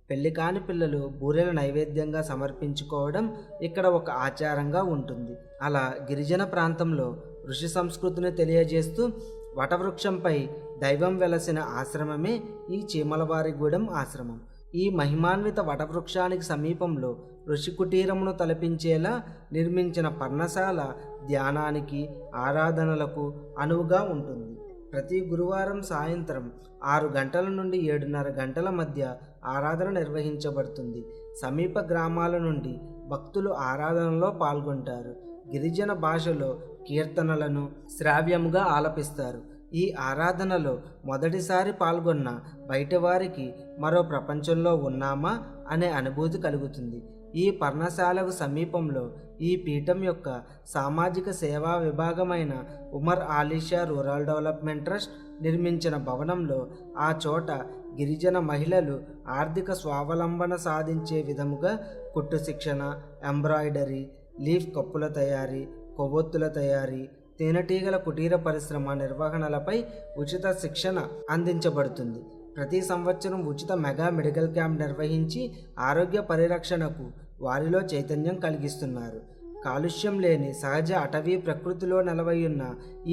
పెళ్లి కాని పిల్లలు బూరెల నైవేద్యంగా సమర్పించుకోవడం ఇక్కడ ఒక ఆచారంగా ఉంటుంది. అలా గిరిజన ప్రాంతంలో ఋషి సంస్కృతిని తెలియజేస్తూ వటవృక్షంపై దైవం వెలసిన ఆశ్రమమే ఈ చీమలవారిగూడెం ఆశ్రమం. ఈ మహిమాన్విత వటవృక్షానికి సమీపంలో ఋషి కుటీరమును తలపించేలా నిర్మించిన పర్ణశాల ధ్యానానికి, ఆరాధనలకు అనువుగా ఉంటుంది. ప్రతి గురువారం సాయంత్రం 6 గంటల నుండి 7:30 గంటల మధ్య ఆరాధన నిర్వహించబడుతుంది. సమీప గ్రామాల నుండి భక్తులు ఆరాధనలో పాల్గొంటారు. గిరిజన భాషలో కీర్తనలను శ్రావ్యముగా ఆలపిస్తారు. ఈ ఆరాధనలో మొదటిసారి పాల్గొన్న బయటవారికి మరో ప్రపంచంలో ఉన్నామా అనే అనుభూతి కలుగుతుంది. ఈ పర్ణశాలకు సమీపంలో ఈ పీఠం యొక్క సామాజిక సేవా విభాగమైన Umar Alisha rural development trust నిర్మించిన భవనంలో ఆ చోట గిరిజన మహిళలు ఆర్థిక స్వావలంబన సాధించే విధముగా కుట్టు శిక్షణ, ఎంబ్రాయిడరీ, లీఫ్ కప్పుల తయారీ, కొవ్వొత్తుల తయారీ, తేనెటీగల కుటీర పరిశ్రమ నిర్వహణలపై ఉచిత శిక్షణ అందించబడుతుంది. ప్రతి సంవత్సరం ఉచిత మెగా మెడికల్ క్యాంప్ నిర్వహించి ఆరోగ్య పరిరక్షణకు వారిలో చైతన్యం కలిగిస్తున్నారు. కాలుష్యం లేని సహజ అటవీ ప్రకృతిలో నెలవైయున్న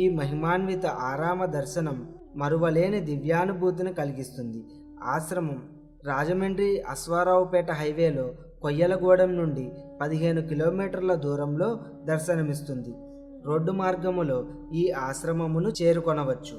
ఈ మహిమాన్విత ఆరామ దర్శనం మరువలేని దివ్యానుభూతిని కలిగిస్తుంది. ఆశ్రమం రాజమండ్రి అశ్వారావుపేట హైవేలో కొయ్యలగూడెం నుండి 15 కిలోమీటర్ల దూరంలో దర్శనమిస్తుంది. రోడ్డు మార్గములో ఈ ఆశ్రమమును చేరుకొనవచ్చు.